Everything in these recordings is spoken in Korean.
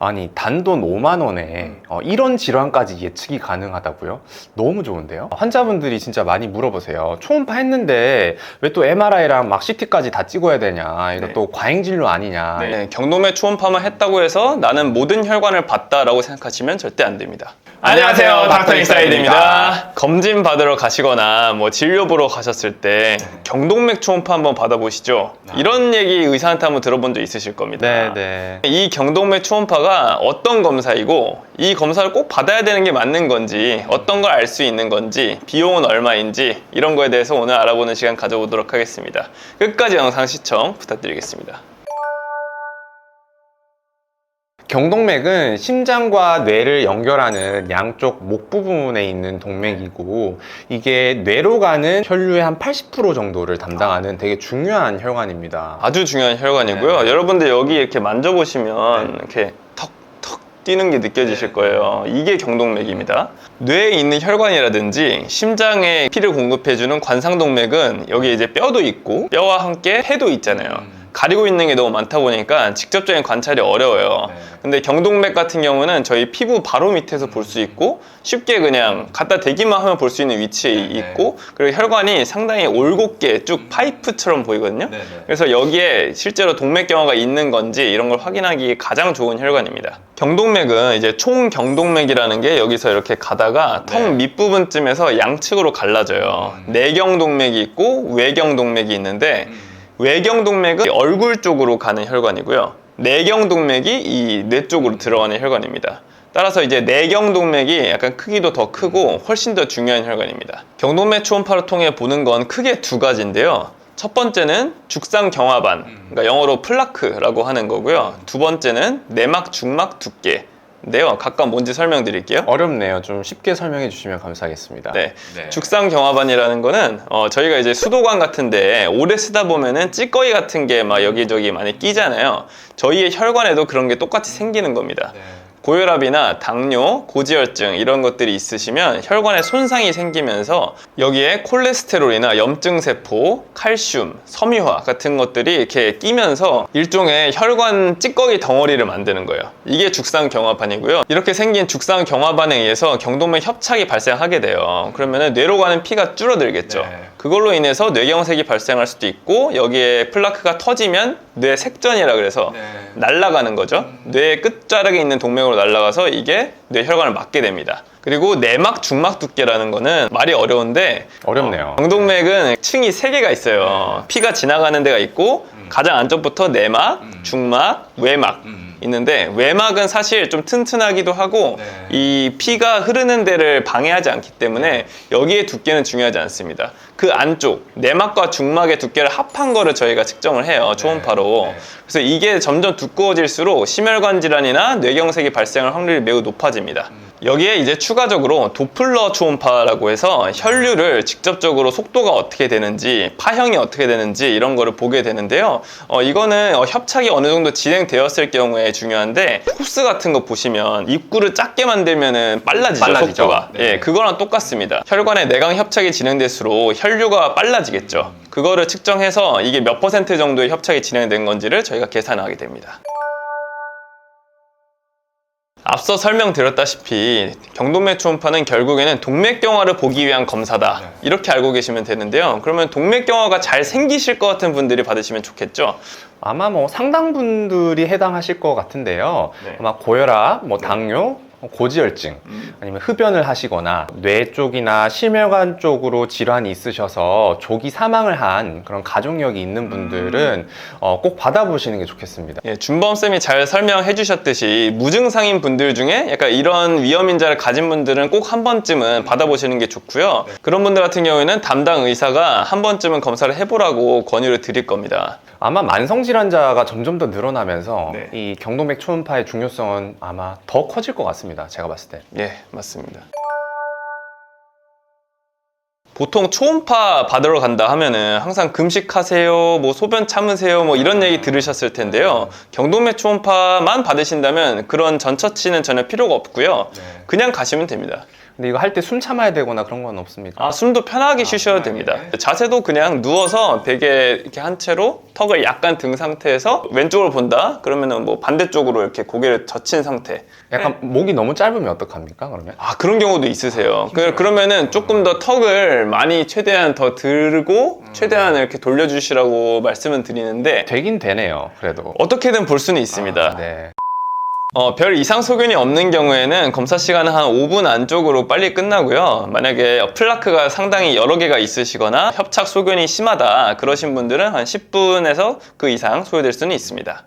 아니 단돈 5만 원에 이런 질환까지 예측이 가능하다고요? 너무 좋은데요? 환자분들이 진짜 많이 물어보세요. 초음파 했는데 왜 또 MRI랑 막 CT까지 다 찍어야 되냐, 이거 또 과잉진료 아니냐. 네, 경동맥 초음파만 했다고 해서 나는 모든 혈관을 봤다라고 생각하시면 절대 안 됩니다. 안녕하세요, 닥터 인사이드입니다. 검진 받으러 가시거나 뭐 진료 보러 가셨을 때 경동맥 초음파 한번 받아보시죠. 이런 얘기 의사한테 한번 들어본 적 있으실 겁니다. 이 경동맥 초음파가 어떤 검사이고 이 검사를 꼭 받아야 되는 게 맞는 건지, 어떤 걸 알 수 있는 건지, 비용은 얼마인지, 이런 거에 대해서 오늘 알아보는 시간 가져보도록 하겠습니다. 끝까지 영상 시청 부탁드리겠습니다. 경동맥은 심장과 뇌를 연결하는 양쪽 목 부분에 있는 동맥이고, 이게 뇌로 가는 혈류의 한 80% 정도를 담당하는 되게 중요한 혈관입니다. 아주 중요한 혈관이고요. 여러분들 여기 이렇게 만져보시면 이렇게 턱턱 뛰는 게 느껴지실 거예요. 이게 경동맥입니다. 뇌에 있는 혈관이라든지 심장에 피를 공급해주는 관상동맥은 여기 이제 뼈도 있고 뼈와 함께 폐도 있잖아요. 가리고 있는 게 너무 많다 보니까 직접적인 관찰이 어려워요. 근데 경동맥 같은 경우는 저희 피부 바로 밑에서 볼 수 있고 쉽게 그냥 갖다 대기만 하면 볼 수 있는 위치에 있고, 그리고 혈관이 상당히 올곧게 쭉 파이프처럼 보이거든요. 그래서 여기에 실제로 동맥경화가 있는 건지 이런 걸 확인하기 가장 좋은 혈관입니다. 경동맥은 이제 총경동맥이라는 게 여기서 이렇게 가다가 턱 밑부분쯤에서 양측으로 갈라져요. 내경동맥이 있고 외경동맥이 있는데, 외경동맥은 얼굴 쪽으로 가는 혈관이고요. 내경동맥이 이 뇌 쪽으로 들어가는 혈관입니다. 따라서 이제 내경동맥이 약간 크기도 더 크고 훨씬 더 중요한 혈관입니다. 경동맥 초음파를 통해 보는 건 크게 두 가지인데요. 첫 번째는 죽상경화반, 그러니까 영어로 플라크라고 하는 거고요. 두 번째는 내막 중막 두께 인데요. 각각 뭔지 설명드릴게요. 어렵네요. 좀 쉽게 설명해 주시면 감사하겠습니다. 죽상경화반이라는 거는 저희가 이제 수도관 같은데 오래 쓰다 보면은 찌꺼기 같은 게 막 여기저기 많이 끼잖아요. 저희의 혈관에도 그런 게 똑같이 생기는 겁니다. 고혈압이나 당뇨, 고지혈증 이런 것들이 있으시면 혈관에 손상이 생기면서 여기에 콜레스테롤이나 염증세포, 칼슘, 섬유화 같은 것들이 이렇게 끼면서 일종의 혈관 찌꺼기 덩어리를 만드는 거예요. 이게 죽상경화반이고요. 이렇게 생긴 죽상경화반에 의해서 경동맥 협착이 발생하게 돼요. 그러면 뇌로 가는 피가 줄어들겠죠. 그걸로 인해서 뇌경색이 발생할 수도 있고, 여기에 플라크가 터지면 뇌색전이라 그래서 날아가는 거죠. 뇌의 끝자락에 있는 동맥으로 날아가서 이게 뇌혈관을 막게 됩니다. 그리고 내막 중막 두께라는 거는 말이 어려운데 어렵네요. 경동맥은 층이 3개가 있어요. 피가 지나가는 데가 있고 가장 안쪽부터 내막, 중막, 외막 있는데, 외막은 사실 좀 튼튼하기도 하고 이 피가 흐르는 데를 방해하지 않기 때문에 여기의 두께는 중요하지 않습니다. 그 안쪽 내막과 중막의 두께를 합한 거를 저희가 측정을 해요, 초음파로. 그래서 이게 점점 두꺼워질수록 심혈관 질환이나 뇌경색이 발생할 확률이 매우 높아집니다. 여기에 이제 추가적으로 도플러 초음파라고 해서 혈류를 직접적으로 속도가 어떻게 되는지, 파형이 어떻게 되는지 이런 거를 보게 되는데요. 이거는 협착이 어느 정도 진행되었을 경우에 중요한데, 호스 같은 거 보시면 입구를 작게 만들면은 빨라지죠. 속도가. 그거랑 똑같습니다. 혈관에 내강 협착이 진행될수록 혈류가 빨라지겠죠. 그거를 측정해서 이게 몇 % 정도의 협착이 진행된 건지를 저희가 계산하게 됩니다. 앞서 설명드렸다시피 경동맥 초음파는 결국에는 동맥경화를 보기 위한 검사다, 이렇게 알고 계시면 되는데요. 그러면 동맥경화가 잘 생기실 것 같은 분들이 받으시면 좋겠죠. 아마 뭐 상당 분들이 해당하실 것 같은데요. 아마 고혈압, 뭐 당뇨, 고지혈증, 아니면 흡연을 하시거나 뇌 쪽이나 심혈관 쪽으로 질환이 있으셔서 조기 사망을 한 그런 가족력이 있는 분들은 꼭 받아보시는 게 좋겠습니다. 준범쌤이 잘 설명해 주셨듯이 무증상인 분들 중에 약간 이런 위험인자를 가진 분들은 꼭 한 번쯤은 받아보시는 게 좋고요. 그런 분들 같은 경우에는 담당 의사가 한 번쯤은 검사를 해보라고 권유를 드릴 겁니다. 아마 만성질환자가 점점 더 늘어나면서 이 경동맥 초음파의 중요성은 아마 더 커질 것 같습니다. 제가 봤을 때. 맞습니다. 보통 초음파 받으러 간다 하면은 항상 금식하세요, 뭐 소변 참으세요, 뭐 이런 얘기 들으셨을 텐데요. 경동맥 초음파만 받으신다면 그런 전처치는 전혀 필요가 없고요. 그냥 가시면 됩니다. 근데 이거 할 때 숨 참아야 되거나 그런 건 없습니까? 숨도 편하게 쉬셔도 됩니다. 자세도 그냥 누워서 베개 이렇게 한 채로 턱을 약간 든 상태에서 왼쪽을 본다? 그러면은 뭐 반대쪽으로 이렇게 고개를 젖힌 상태. 약간 목이 너무 짧으면 어떡합니까, 그러면? 그런 경우도 있으세요. 그러면은 조금 더 턱을 많이 최대한 더 들고 최대한 이렇게 돌려주시라고 말씀을 드리는데 되긴 되네요, 그래도. 어떻게든 볼 수는 있습니다. 네. 별 이상 소견이 없는 경우에는 검사 시간은 한 5분 안쪽으로 빨리 끝나고요. 만약에 플라크가 상당히 여러 개가 있으시거나 협착 소견이 심하다 그러신 분들은 한 10분에서 그 이상 소요될 수는 있습니다.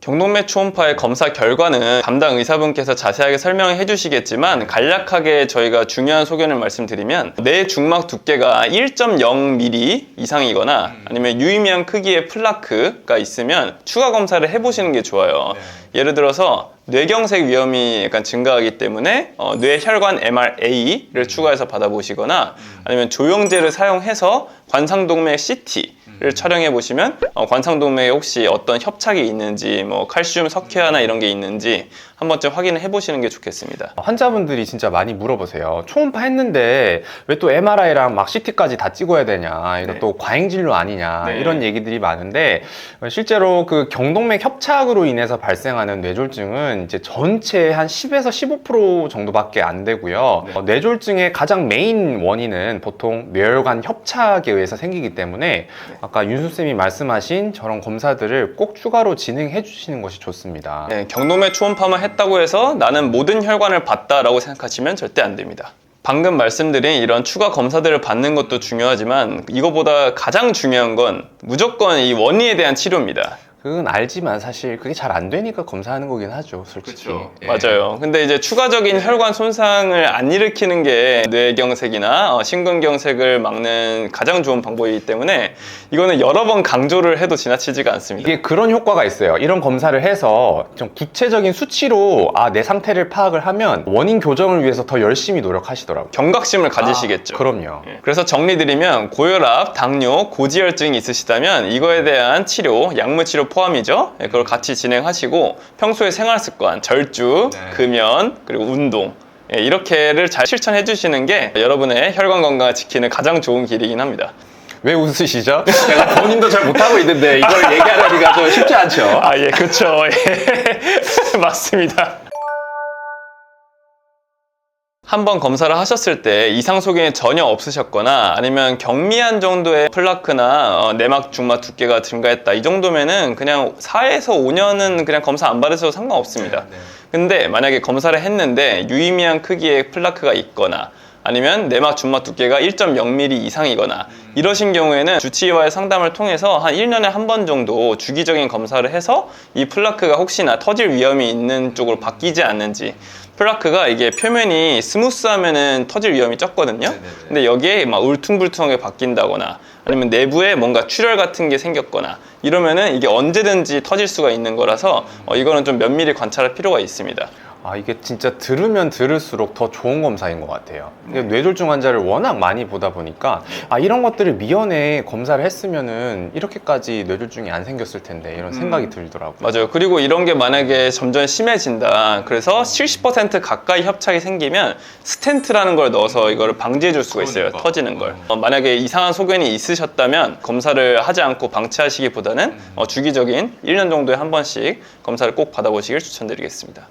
경동맥 초음파의 검사 결과는 담당 의사분께서 자세하게 설명해 주시겠지만 간략하게 저희가 중요한 소견을 말씀드리면 뇌 중막 두께가 1.0mm 이상이거나 아니면 유의미한 크기의 플라크가 있으면 추가 검사를 해보시는 게 좋아요. 예를 들어서 뇌경색 위험이 약간 증가하기 때문에 뇌혈관 MRA를 추가해서 받아보시거나 아니면 조영제를 사용해서 관상동맥 CT를 촬영해 보시면 관상동맥에 혹시 어떤 협착이 있는지 뭐 칼슘 석회화나 이런 게 있는지 한 번쯤 확인을 해보시는 게 좋겠습니다. 환자분들이 진짜 많이 물어보세요. 초음파 했는데 왜 또 MRI랑 막 CT까지 다 찍어야 되냐, 이거 또 과잉진료 아니냐, 이런 얘기들이 많은데 실제로 그 경동맥 협착으로 인해서 발생하는 뇌졸중은 이제 전체의 한 10에서 15% 정도밖에 안 되고요. 뇌졸중의 가장 메인 원인은 보통 뇌혈관 협착에 의해서 생기기 때문에 아까 윤수쌤이 말씀하신 저런 검사들을 꼭 추가로 진행해 주시는 것이 좋습니다. 경동맥 초음파만 했다고 해서 나는 모든 혈관을 봤다라고 생각하시면 절대 안 됩니다. 방금 말씀드린 이런 추가 검사들을 받는 것도 중요하지만 이거보다 가장 중요한 건 무조건 이 원인에 대한 치료입니다. 그건 알지만 사실 그게 잘 안 되니까 검사하는 거긴 하죠, 솔직히. 맞아요. 근데 이제 추가적인 혈관 손상을 안 일으키는 게 뇌경색이나 심근경색을 막는 가장 좋은 방법이기 때문에 이거는 여러 번 강조를 해도 지나치지가 않습니다. 이게 그런 효과가 있어요. 이런 검사를 해서 좀 구체적인 수치로 내 상태를 파악을 하면 원인 교정을 위해서 더 열심히 노력하시더라고요. 경각심을 가지시겠죠. 그럼요. 그래서 정리드리면 고혈압, 당뇨, 고지혈증이 있으시다면 이거에 대한 치료, 약물 치료 포함이죠. 그걸 같이 진행하시고 평소에 생활 습관, 절주, 금연, 그리고 운동 이렇게를 잘 실천해 주시는 게 여러분의 혈관 건강을 지키는 가장 좋은 길이긴 합니다. 왜 웃으시죠? 제가 본인도 잘 못하고 있는데 이걸 얘기하려니까 좀 쉽지 않죠? 예, 그렇죠. 맞습니다. 한번 검사를 하셨을 때 이상 소견이 전혀 없으셨거나 아니면 경미한 정도의 플라크나 내막 중막 두께가 증가했다, 이 정도면은 그냥 4에서 5년은 그냥 검사 안 받으셔도 상관없습니다. 근데 만약에 검사를 했는데 유의미한 크기의 플라크가 있거나 아니면 내막 중막 두께가 1.0mm 이상이거나 이러신 경우에는 주치의와의 상담을 통해서 한 1년에 한 번 정도 주기적인 검사를 해서 이 플라크가 혹시나 터질 위험이 있는 쪽으로 바뀌지 않는지. 플라크가 이게 표면이 스무스하면은 터질 위험이 적거든요. 근데 여기에 막 울퉁불퉁하게 바뀐다거나 아니면 내부에 뭔가 출혈 같은 게 생겼거나 이러면은 이게 언제든지 터질 수가 있는 거라서 이거는 좀 면밀히 관찰할 필요가 있습니다. 이게 진짜 들으면 들을수록 더 좋은 검사인 것 같아요. 뇌졸중 환자를 워낙 많이 보다 보니까 이런 것들을 미연에 검사를 했으면은 이렇게까지 뇌졸중이 안 생겼을 텐데 이런 생각이 들더라고요. 맞아요. 그리고 이런 게 만약에 점점 심해진다, 그래서 70% 가까이 협착이 생기면 스텐트라는 걸 넣어서 이거를 방지해 줄 수가 있어요. 터지는 걸. 만약에 이상한 소견이 있으셨다면 검사를 하지 않고 방치하시기보다는 주기적인 1년 정도에 한 번씩 검사를 꼭 받아보시길 추천드리겠습니다.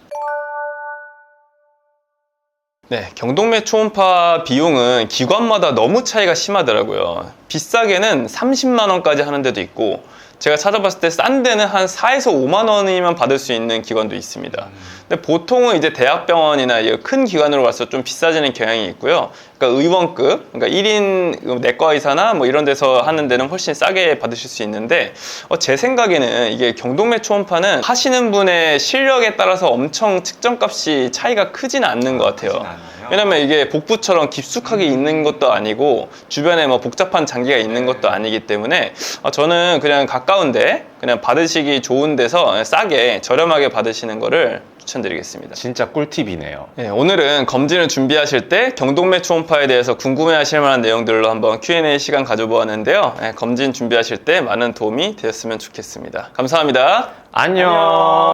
경동맥 초음파 비용은 기관마다 너무 차이가 심하더라고요. 비싸게는 30만 원까지 하는 데도 있고 제가 찾아봤을 때 싼 데는 한 4에서 5만 원이면 받을 수 있는 기관도 있습니다. 근데 보통은 이제 대학병원이나 큰 기관으로 가서 좀 비싸지는 경향이 있고요. 그러니까 의원급, 그러니까 1인 내과 의사나 뭐 이런 데서 하는 데는 훨씬 싸게 받으실 수 있는데 제 생각에는 이게 경동맥 초음파는 하시는 분의 실력에 따라서 엄청 측정값이 차이가 크지는 않는 것 같아요. 왜냐면 이게 복부처럼 깊숙하게 있는 것도 아니고 주변에 뭐 복잡한 장기가 있는 것도 아니기 때문에 저는 그냥 가까운데 그냥 받으시기 좋은 데서 싸게 저렴하게 받으시는 거를 추천드리겠습니다. 진짜 꿀팁이네요. 오늘은 검진을 준비하실 때 경동맥 초음파에 대해서 궁금해하실 만한 내용들로 한번 Q&A 시간 가져보았는데요. 검진 준비하실 때 많은 도움이 되었으면 좋겠습니다. 감사합니다. 안녕.